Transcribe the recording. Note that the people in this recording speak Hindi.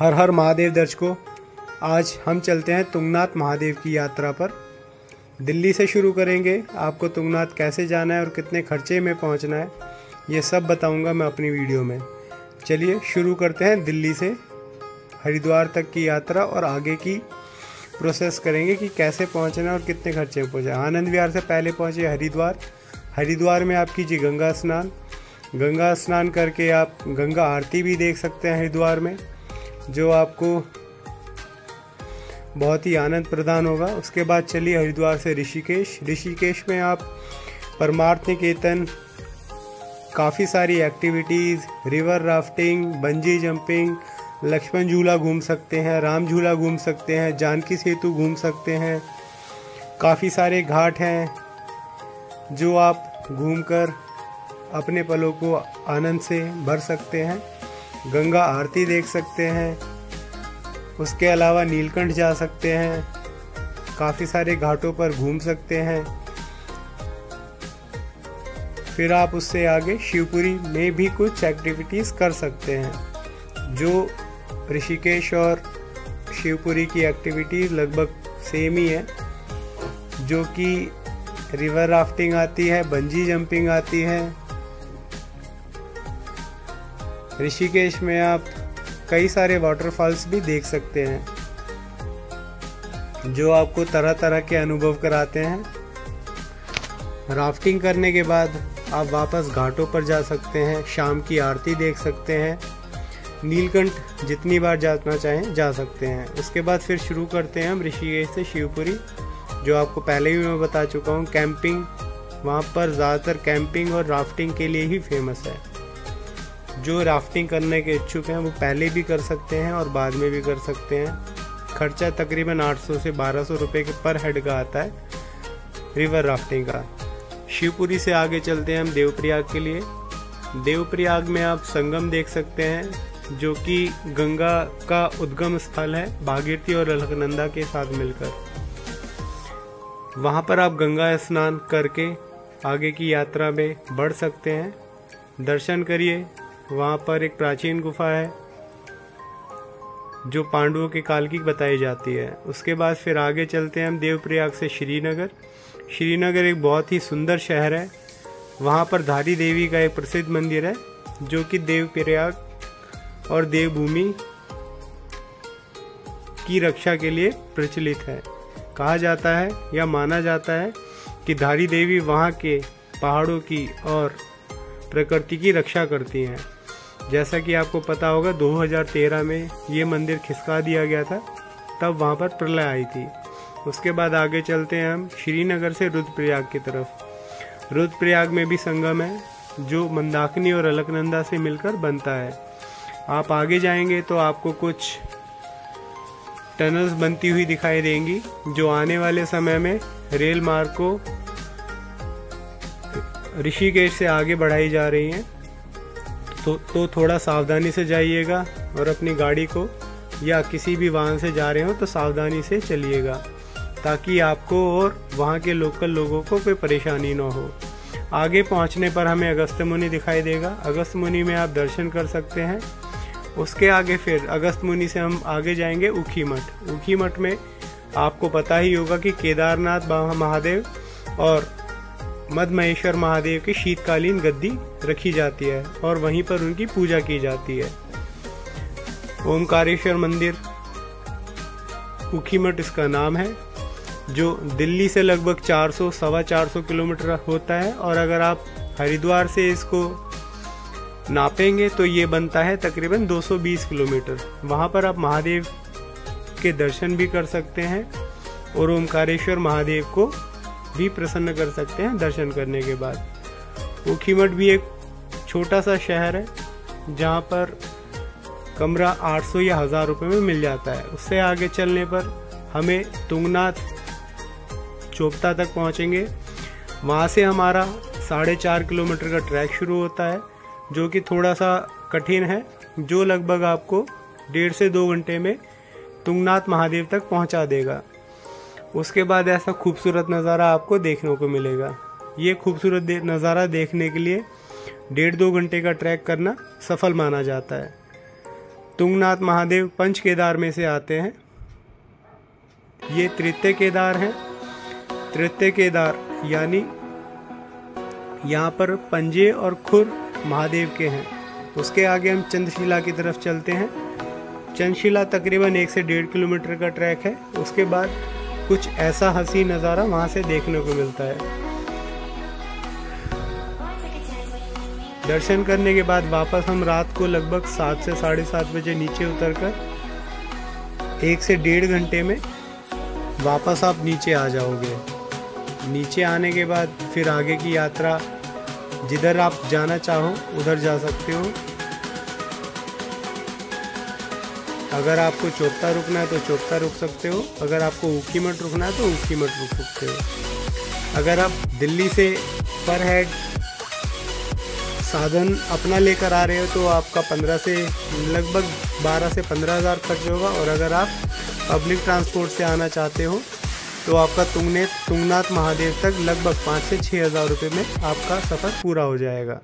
हर हर महादेव दर्शकों, आज हम चलते हैं तुंगनाथ महादेव की यात्रा पर। दिल्ली से शुरू करेंगे। आपको तुंगनाथ कैसे जाना है और कितने खर्चे में पहुंचना है, ये सब बताऊंगा मैं अपनी वीडियो में। चलिए शुरू करते हैं दिल्ली से हरिद्वार तक की यात्रा और आगे की प्रोसेस करेंगे कि कैसे पहुंचना है और कितने खर्चे में पहुंचा। आनंद विहार से पहले पहुंचे हरिद्वार। हरिद्वार में आप कीजिए गंगा स्नान। गंगा स्नान करके आप गंगा आरती भी देख सकते हैं हरिद्वार में, जो आपको बहुत ही आनंद प्रदान होगा। उसके बाद चलिए हरिद्वार से ऋषिकेश। ऋषिकेश में आप परमार्थ निकेतन, काफ़ी सारी activities, river rafting, bungee jumping, Lakshman Jhula घूम सकते हैं, राम झूला घूम सकते हैं, जानकी सेतु घूम सकते हैं। काफ़ी सारे घाट हैं जो आप घूमकर अपने पलों को आनंद से भर सकते हैं। गंगा आरती देख सकते हैं। उसके अलावा नीलकंठ जा सकते हैं। काफ़ी सारे घाटों पर घूम सकते हैं। फिर आप उससे आगे शिवपुरी में भी कुछ एक्टिविटीज़ कर सकते हैं। जो ऋषिकेश और शिवपुरी की एक्टिविटीज़ लगभग सेम ही है, जो कि रिवर राफ्टिंग आती है, बंजी जंपिंग आती है। ऋषिकेश में आप कई सारे वाटरफॉल्स भी देख सकते हैं, जो आपको तरह तरह के अनुभव कराते हैं। राफ्टिंग करने के बाद आप वापस घाटों पर जा सकते हैं, शाम की आरती देख सकते हैं। नीलकंठ जितनी बार जाना चाहें जा सकते हैं। उसके बाद फिर शुरू करते हैं हम ऋषिकेश से शिवपुरी, जो आपको पहले भी मैं बता चुका हूँ। कैंपिंग, वहाँ पर ज़्यादातर कैंपिंग और राफ्टिंग के लिए ही फेमस है। जो राफ्टिंग करने के इच्छुक हैं वो पहले भी कर सकते हैं और बाद में भी कर सकते हैं। खर्चा तकरीबन 800 से 1200 रुपये के पर हेड का आता है रिवर राफ्टिंग का। शिवपुरी से आगे चलते हैं हम देवप्रयाग के लिए। देवप्रयाग में आप संगम देख सकते हैं, जो कि गंगा का उद्गम स्थल है, भागीरथी और अलकनंदा के साथ मिलकर। वहाँ पर आप गंगा स्नान करके आगे की यात्रा में बढ़ सकते हैं। दर्शन करिए। वहाँ पर एक प्राचीन गुफा है जो पांडवों के काल की बताई जाती है। उसके बाद फिर आगे चलते हैं हम देवप्रयाग से श्रीनगर। श्रीनगर एक बहुत ही सुंदर शहर है। वहाँ पर धारी देवी का एक प्रसिद्ध मंदिर है, जो कि देवप्रयाग और देवभूमि की रक्षा के लिए प्रचलित है। कहा जाता है या माना जाता है कि धारी देवी वहाँ के पहाड़ों की और प्रकृति की रक्षा करती हैं। जैसा कि आपको पता होगा 2013 में ये मंदिर खिसका दिया गया था, तब वहाँ पर प्रलय आई थी। उसके बाद आगे चलते हैं हम श्रीनगर से रुद्रप्रयाग की तरफ। रुद्रप्रयाग में भी संगम है, जो मंदाकिनी और अलकनंदा से मिलकर बनता है। आप आगे जाएंगे तो आपको कुछ टनल्स बनती हुई दिखाई देंगी, जो आने वाले समय में रेल मार्ग को ऋषिकेश से आगे बढ़ाई जा रही हैं। तो थोड़ा सावधानी से जाइएगा और अपनी गाड़ी को या किसी भी वाहन से जा रहे हो तो सावधानी से चलिएगा, ताकि आपको और वहाँ के लोकल लोगों को कोई परेशानी ना हो। आगे पहुँचने पर हमें अगस्त्य मुनि दिखाई देगा। अगस्त्य मुनि में आप दर्शन कर सकते हैं। उसके आगे फिर अगस्त्य मुनि से हम आगे जाएंगे ऊखी मठ। ऊखी मठ में आपको पता ही होगा कि केदारनाथ महादेव और मदमहेश्वर महादेव की शीतकालीन गद्दी रखी जाती है और वहीं पर उनकी पूजा की जाती है। ओमकारेश्वर मंदिर ऊखीमठ इसका नाम है, जो दिल्ली से लगभग 400-450 किलोमीटर होता है। और अगर आप हरिद्वार से इसको नापेंगे तो ये बनता है तकरीबन 220 किलोमीटर। वहाँ पर आप महादेव के दर्शन भी कर सकते हैं और ओमकारेश्वर महादेव को भी प्रसन्न कर सकते हैं दर्शन करने के बाद। ऊखीमठ भी एक छोटा सा शहर है, जहाँ पर कमरा 800 या 1000 रुपये में मिल जाता है। उससे आगे चलने पर हमें तुंगनाथ चोपता तक पहुँचेंगे। वहाँ से हमारा 4.5 किलोमीटर का ट्रैक शुरू होता है, जो कि थोड़ा सा कठिन है, जो लगभग आपको 1.5 से 2 घंटे में तुंगनाथ महादेव तक पहुँचा देगा। उसके बाद ऐसा खूबसूरत नज़ारा आपको देखने को मिलेगा। ये खूबसूरत नज़ारा देखने के लिए 1.5-2 घंटे का ट्रैक करना सफल माना जाता है। तुंगनाथ महादेव पंच केदार में से आते हैं। ये तृतीय केदार हैं। तृतीय केदार यानी यहाँ पर पंजे और खुर महादेव के हैं। उसके आगे हम चंद्रशिला की तरफ चलते हैं। चंद्रशिला तकरीबन 1 से 1.5 किलोमीटर का ट्रैक है। उसके बाद कुछ ऐसा हसीन नज़ारा वहाँ से देखने को मिलता है। दर्शन करने के बाद वापस हम रात को लगभग 7 से 7:30 बजे नीचे उतरकर 1 से 1.5 घंटे में वापस आप नीचे आ जाओगे। नीचे आने के बाद फिर आगे की यात्रा जिधर आप जाना चाहो उधर जा सकते हो। अगर आपको चोपता रुकना है तो चोपता रुक सकते हो। अगर आपको ऊखीमठ रुकना है तो ऊखीमठ रुक सकते हो। अगर आप दिल्ली से पर हेड साधन अपना लेकर आ रहे हो तो आपका 15 से लगभग 12 से 15 हज़ार खर्च होगा। और अगर आप पब्लिक ट्रांसपोर्ट से आना चाहते हो तो आपका तुंगनाथ महादेव तक लगभग 5 से 6 हज़ार रुपये में आपका सफ़र पूरा हो जाएगा।